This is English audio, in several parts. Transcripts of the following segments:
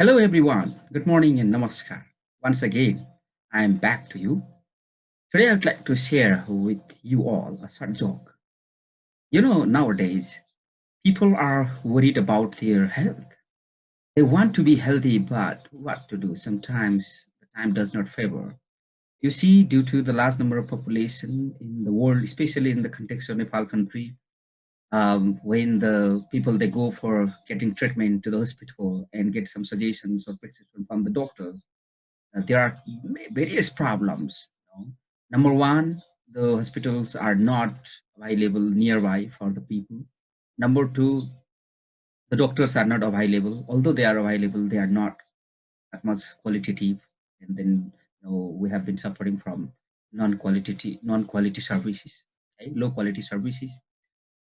Hello, everyone. Good morning and namaskar. Once again, I am back to you. Today, I'd like to share with you all a short joke. Nowadays, people are worried about their health. They want to be healthy, but what to do? Sometimes the time does not favor. You see, due to the large number of population in the world, especially in the context of Nepal country, when the people they go for getting treatment to the hospital and get some suggestions or prescription from the doctors, there are various problems. Number one, the hospitals are not available nearby for the people. Number two, the doctors are not available. Although they are available, they are not that much qualitative. And then we have been suffering from non-quality services, okay? Low quality services.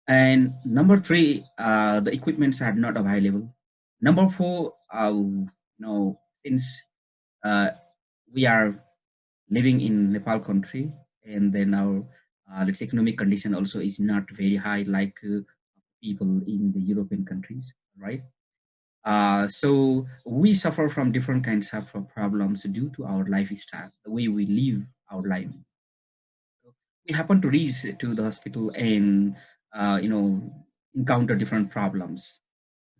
And number three, the equipments are not available. Number four, since uh, we are living in Nepal country, and then our let's say economic condition also is not very high like people in the European countries, right? So we suffer from different kinds of problems due to our lifestyle, the way we live our life. We happen to reach to the hospital and uh, you know encounter different problems.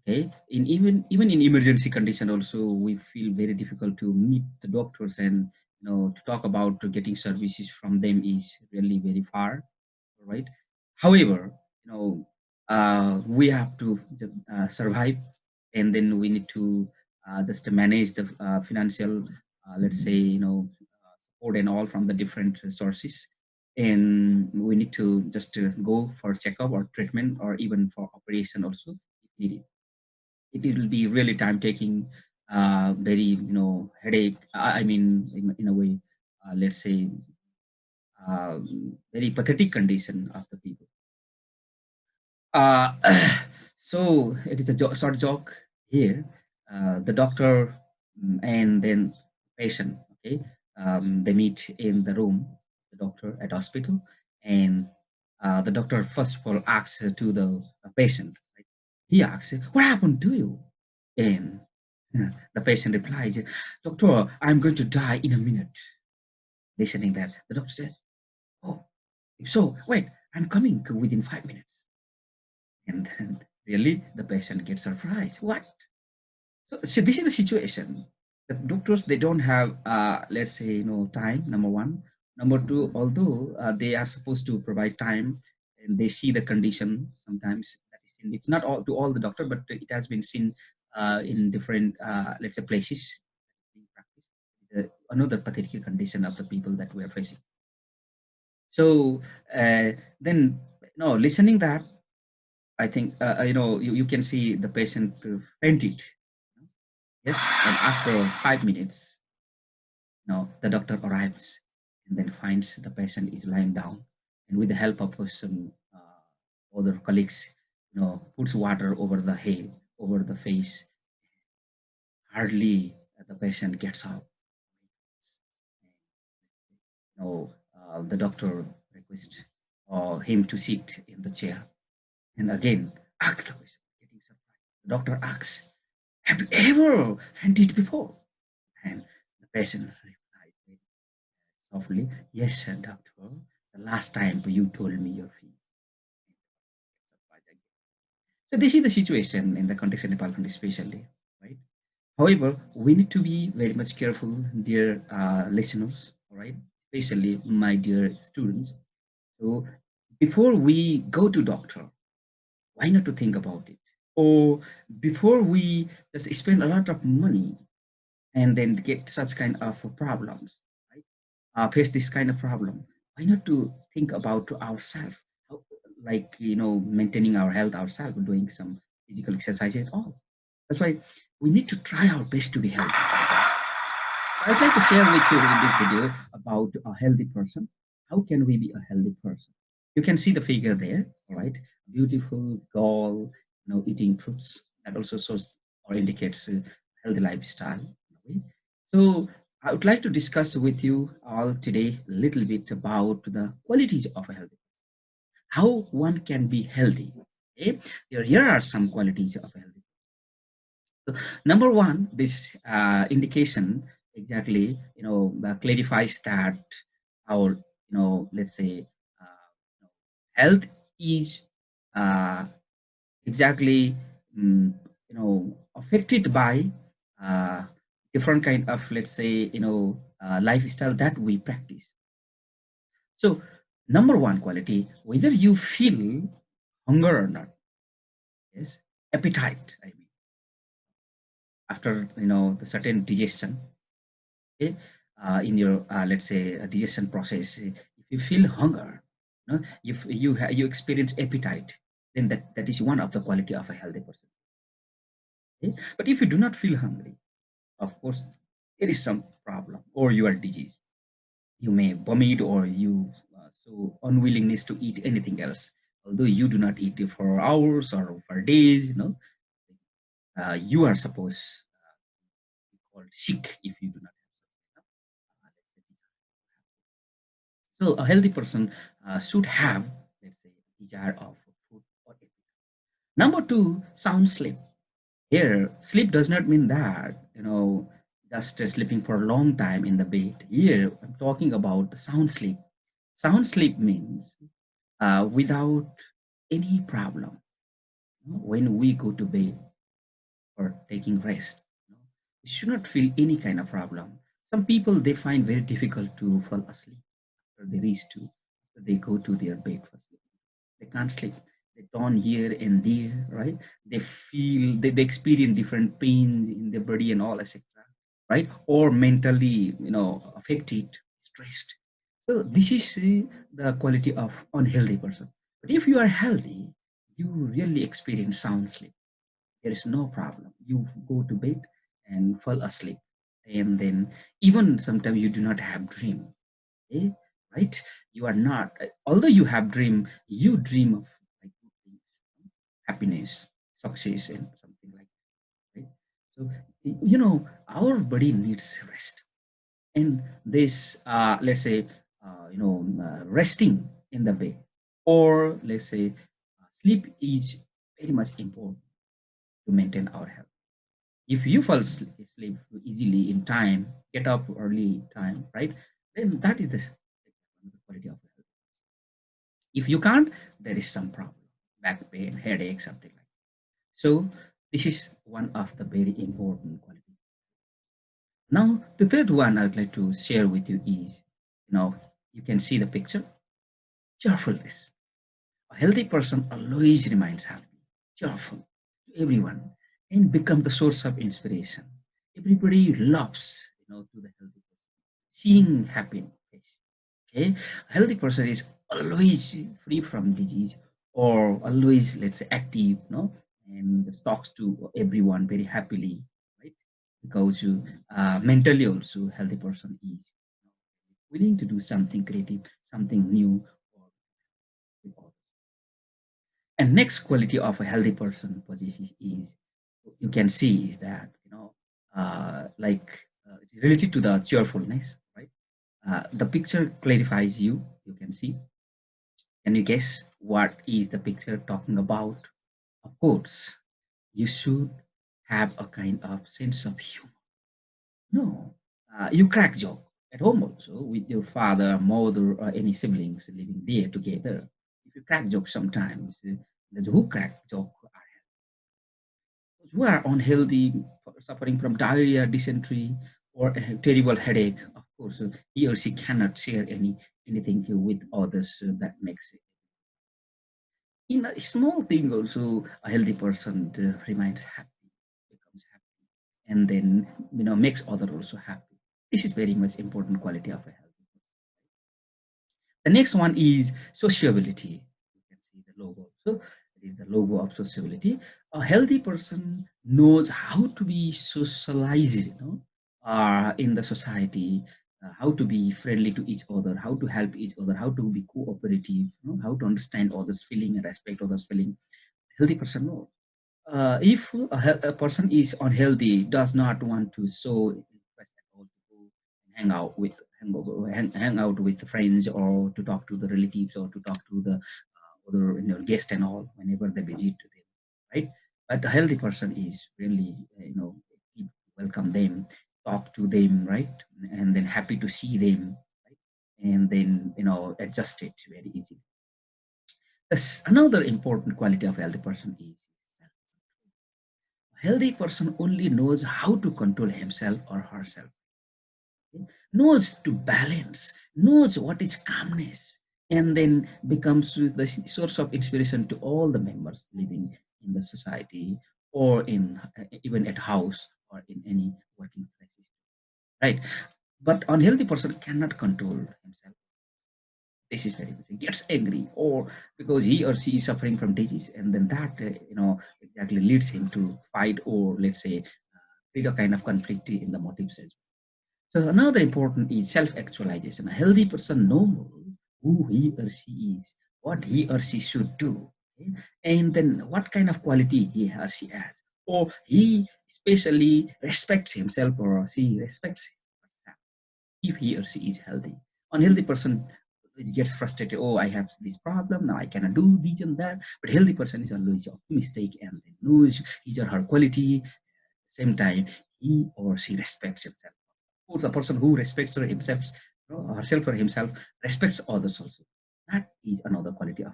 Okay, in even in emergency condition also we feel very difficult to meet the doctors, and to talk about getting services from them is really very far, right? However, we have to survive, and then we need to just manage the financial, let's say, support and all from the different sources, and we need to just go for checkup or treatment or even for operation also if needed. It will be really time taking, very headache. I mean, in a way, let's say, very pathetic condition of the people. Uh, so it is a short joke here. The doctor, and then patient. Okay, they meet in the room. The doctor at hospital, and the doctor first of all asks to the patient. Right? He asks, "What happened to you?" And the patient replies, "Doctor, I'm going to die in a minute." Listening that, the doctor said, "Oh, so wait, I'm coming within 5 minutes." And then really the patient gets surprised. What? So this is the situation. The doctors they don't have let's say time. Number one. Number two, although they are supposed to provide time, and they see the condition sometimes that is seen. It's not all to all the doctor, but it has been seen in different let's say places. Another pathetic condition of the people that we are facing. So then listening that, I think you can see the patient fainted. Yes, and after 5 minutes, the doctor arrives and then finds the patient is lying down, and with the help of some other colleagues, puts water over the head, over the face. Hardly the patient gets up. The doctor requests him to sit in the chair, and again asks the question, getting surprised. The doctor asks, "Have you ever fainted before?" And the patient replies very softly, "Yes, sir, doctor. The last time you told me your feet." So this is the situation in the context of Nepal country especially, right? However, we need to be very much careful, dear listeners, all right? Especially my dear students. So before we go to doctor, why not to think about it? Or before we just spend a lot of money and then get such kind of problems, right? Face this kind of problem, why not to think about ourselves, like maintaining our health ourselves, doing some physical exercises, all. That's why we need to try our best to be healthy. So I'd like to share with you in this video about a healthy person. How can we be a healthy person? You can see the figure there, all right? Beautiful girl, eating fruits. That also shows or indicates a healthy lifestyle. Okay? So I would like to discuss with you all today a little bit about the qualities of a healthy, how one can be healthy. Okay? Here are some qualities of a healthy. So number one, this indication exactly, clarifies that our, let's say, health is uh, exactly, mm, affected by uh, different kind of, let's say, lifestyle that we practice. So number one quality, whether you feel hunger or not, yes, appetite, I mean, after, the certain digestion, okay, in your, let's say, digestion process, if you feel hunger, if you experience appetite, then that is one of the quality of a healthy person. Okay? But if you do not feel hungry, of course, there is some problem or you are diseased. You may vomit or you so unwillingness to eat anything else, although you do not eat it for hours or for days. You are supposed to be called sick if you do not have such kind of, so a healthy person should have, let's say, desire of food or eat. Number two, sound sleep. Here, sleep does not mean that, just sleeping for a long time in the bed. Here, I'm talking about sound sleep. Sound sleep means without any problem. When we go to bed or taking rest, we should not feel any kind of problem. Some people, they find very difficult to fall asleep after they reach to, after they go to their bed for sleep. They can't sleep. They turn here and there, right? They feel, they experience different pain in their body and all, etc. Right? Or mentally, affected, stressed. So this is the quality of unhealthy person. But if you are healthy, you really experience sound sleep. There is no problem. You go to bed and fall asleep, and then even sometimes you do not have dream. Okay? Right? You are not. Although you have dream, you dream of like good things, happiness, success, and something like that. Right? So our body needs rest, and this, let's say, resting in the bed, or let's say, sleep is very much important to maintain our health. If you fall asleep easily in time, get up early time, right? Then that is the quality of health. If you can't, there is some problem, back pain, headache, something like that. So this is one of the very important qualities. Now, the third one I'd like to share with you is, you can see the picture, cheerfulness. A healthy person always remains happy, cheerful to everyone, and become the source of inspiration. Everybody loves, to the healthy person, seeing happy face. Okay, a healthy person is always free from disease, or always, let's say, active, and talks to everyone very happily, right? Because mentally also, healthy person is willing to do something creative, something new, or with others. And next quality of a healthy person possesses is, you can see is that, it is related to the cheerfulness, right? The picture clarifies you. You can see. Can you guess what is the picture talking about? Of course, you should have a kind of sense of humor. No, you crack joke at home also with your father, mother, or any siblings living there together. If you crack joke sometimes, those who crack joke are those who are unhealthy, suffering from diarrhea, dysentery, or a terrible headache. Of course, he or she cannot share anything with others. That makes it. In a small thing, also, a healthy person remains happy, becomes happy, and then makes other also happy. This is very much important quality of a healthy person. The next one is sociability. You can see the logo. So it is the logo of sociability. A healthy person knows how to be socialized, in the society, how to be friendly to each other, how to help each other, how to be cooperative, how to understand others' feeling and respect others' feeling. Healthy person knows. If a person is unhealthy, does not want to show interest at all to go and hang out with friends, or to talk to the relatives, or to talk to the other guest and all whenever they visit them, right? But a healthy person is really, keep- welcome them, talk to them, right? And then happy to see them, right? And then, adjust it very easily. Another important quality of a healthy person is a healthy person only knows how to control himself or herself, knows to balance, knows what is calmness, and then becomes the source of inspiration to all the members living in the society or in even at house or in any working places, right? But unhealthy person cannot control himself. This is very much gets angry or because he or she is suffering from disease, and then that exactly leads him to fight or let's say create a kind of conflict in the motives as well. So another important is self-actualization. A healthy person knows who he or she is, what he or she should do, okay? And then what kind of quality he or she has, or he especially respects himself or she respects herself if he or she is healthy. Unhealthy person gets frustrated. Oh, I have this problem now. I cannot do this and that. But healthy person is always optimistic and knows his or her quality. Same time, he or she respects himself. Of course, a person who respects himself, herself or himself, respects others also. That is another quality of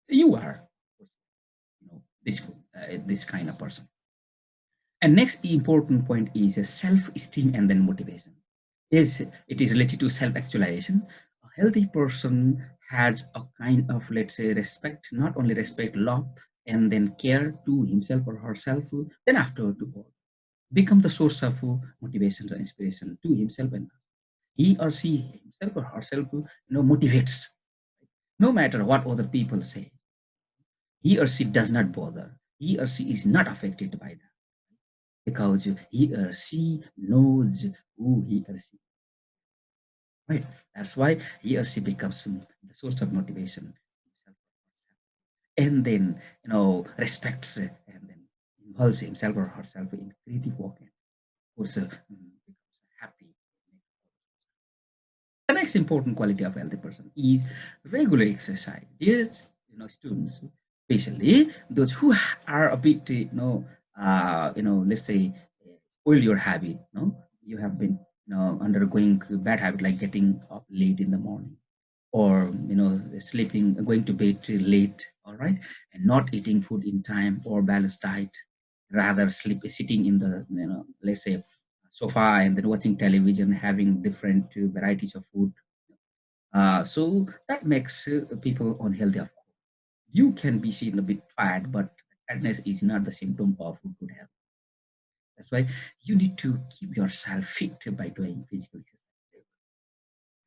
you are, this kind of person. And next important point is self-esteem and then motivation. Is it is related to self-actualization. A healthy person has a kind of let's say respect, not only respect, love, and then care to himself or herself. Then after to all, become the source of motivation or inspiration to himself and he or she himself or herself motivates no matter what other people say. He or she does not bother. He or she is not affected by that because he or she knows who he or she is, right? That's why he or she becomes the source of motivation and then respects and then involves himself or herself in creative work and of course becomes happy. The next important quality of a healthy person is regular exercise. Yes, students, especially those who are a bit, let's say, spoil your habit. You have been, undergoing a bad habit like getting up late in the morning, or sleeping, going to bed too late. All right, and not eating food in time or balanced diet, rather sitting in the, let's say, sofa and then watching television, having different varieties of food. So that makes people unhealthy. Of course. You can be seen a bit fat, but fatness is not the symptom of good health. That's why you need to keep yourself fit by doing physical exercise,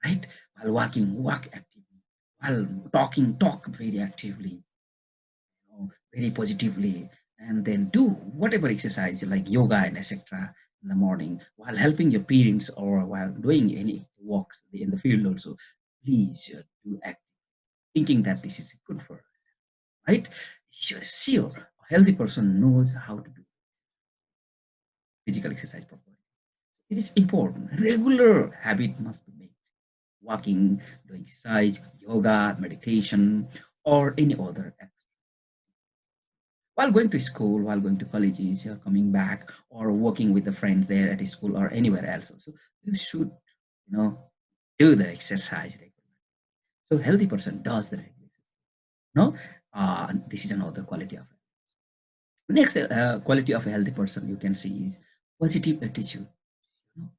right? While walking, walk actively. While talking, talk very actively, very positively, and then do whatever exercise like yoga and etc. in the morning while helping your parents or while doing any walks in the field also. Please do act thinking that this is good for her, right? Sure, a healthy person knows how to do physical exercise properly. It is important. Regular habit must be made. Walking, doing exercise, yoga, meditation, or any other exercise. While going to school, while going to colleges, or coming back, or working with a friend there at a school or anywhere else also, you should, you know, do the exercise regularly. So healthy person does the regular. No, this is another quality of it. Next quality of a healthy person you can see is positive attitude. You know,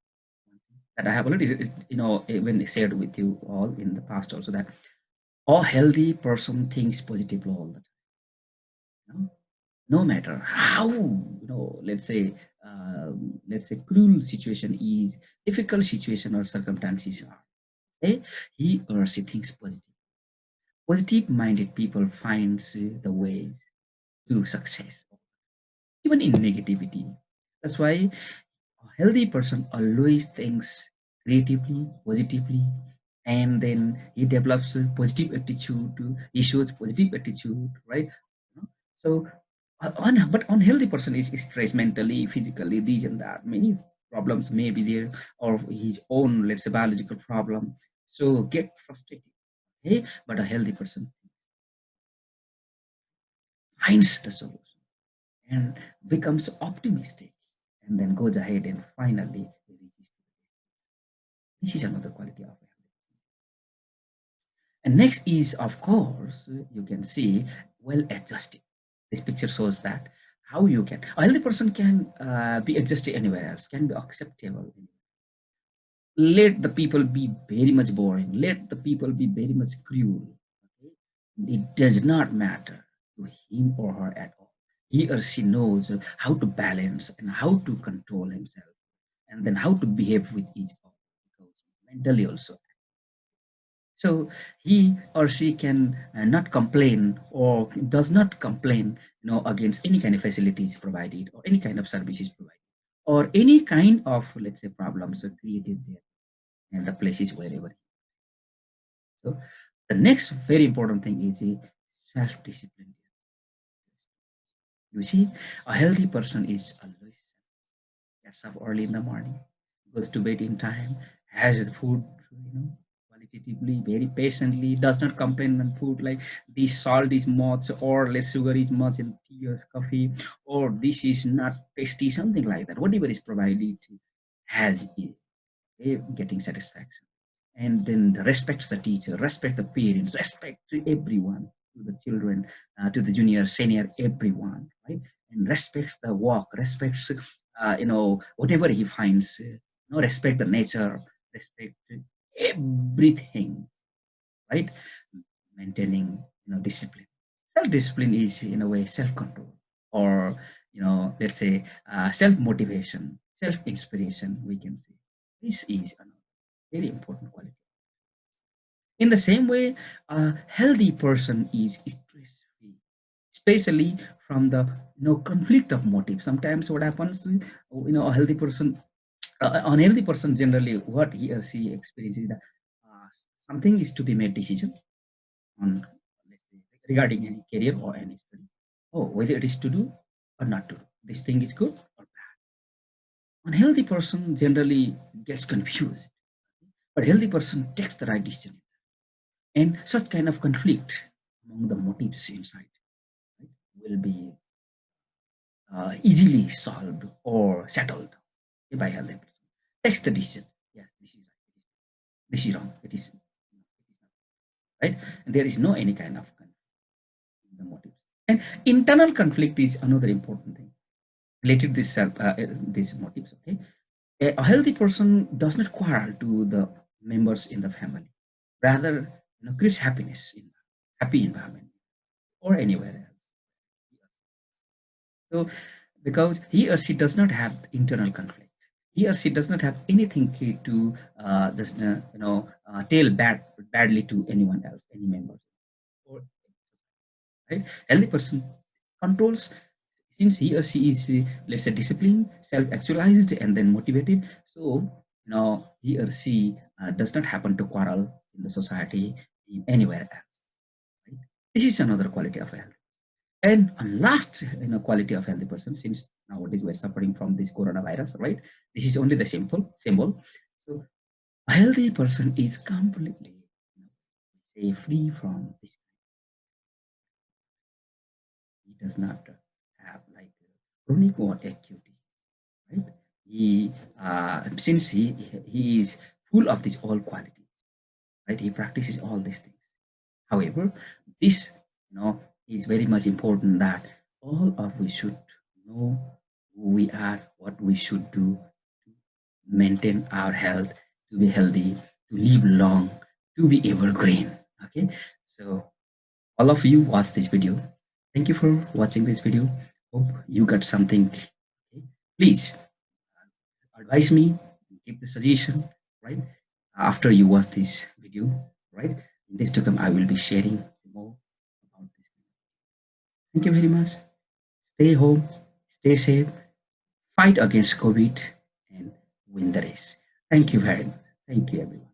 that I have already, even shared with you all in the past also that a healthy person thinks positively all the time. You know? No matter how, let's say cruel situation is, difficult situation or circumstances are, okay? He or she thinks positive. Positive minded people finds the ways to success even in negativity. That's why a healthy person always thinks creatively, positively, and then he develops a positive attitude. He shows positive attitude, right? So, but unhealthy person is stressed mentally, physically, this and that. Many problems may be there, or his own, let's say, biological problem. So get frustrated. Okay, but a healthy person finds the solution. and becomes optimistic and then goes ahead and finally reaches. This is another quality of a healthy. And next is, of course, you can see well adjusted. This picture shows that how you can a healthy person can be adjusted anywhere else, can be acceptable. Let the people be very much boring. Let the people be very much cruel. Okay? It does not matter to him or her at all. He or she knows how to balance and how to control himself, and then how to behave with each other. Because mentally also, so he or she can not complain or does not complain, against any kind of facilities provided or any kind of services provided or any kind of, let's say, problems created there and the places wherever. So the next very important thing is a self-discipline. You see, a healthy person is always gets up early in the morning, goes to bed in time, has the food, qualitatively, very patiently, does not complain when food like this salt is much or less sugar is much in tea or coffee, or this is not tasty, something like that. Whatever is provided, has it, getting satisfaction. And then respects the teacher, respect the parents, respect to everyone, to the children, to the junior, senior, everyone, right? And respects the work, respects, whatever he finds, respect the nature, respect everything, right? Maintaining, discipline. Self-discipline is in a way self-control, or let's say self-motivation, self-inspiration. We can say this is a very important quality. In the same way, a healthy person is stress-free, especially from the conflict of motive. Sometimes what happens, a healthy person, unhealthy person generally what he or she experiences is that something is to be made decision on, let's say, regarding any career or any study. Oh, whether it is to do or not to do. This thing is good or bad. Unhealthy person generally gets confused, but healthy person takes the right decision. And such kind of conflict among the motives inside, right, will be easily solved or settled by healthy person. Takes the decision. Yes, this is right. This is wrong. It is not, right. And there is no any kind of conflict in the motives. And internal conflict is another important thing related to this these motives. Okay, a healthy person does not quarrel to the members in the family. Rather, creates happiness in happy environment or anywhere else. So, because he or she does not have internal conflict, he or she does not have anything to just tell badly to anyone else, any member. Or, right? Healthy person controls, since he or she is, let's say, disciplined, self-actualized, and then motivated. So, he or she does not happen to quarrel in the society in anywhere else. Right? This is another quality of a health. And a last, quality of healthy person, since nowadays we're suffering from this coronavirus, right? This is only the simple symbol. So a healthy person is completely, say, free from this. He does not have like chronic or acute, right? He, since he is full of these all qualities, right? He practices all these things. However, this, is very much important that all of we should know who we are, what we should do to maintain our health, to be healthy, to live long, to be evergreen. Okay, so all of you watch this video. Thank you for watching this video. Hope you got something. Okay? Please advise me, give the suggestion, right? After you watch this video, right? In this to come, I will be sharing more about this. Thank you very much. Stay home, stay safe, fight against COVID, and win the race. Thank you very much. Thank you, everyone.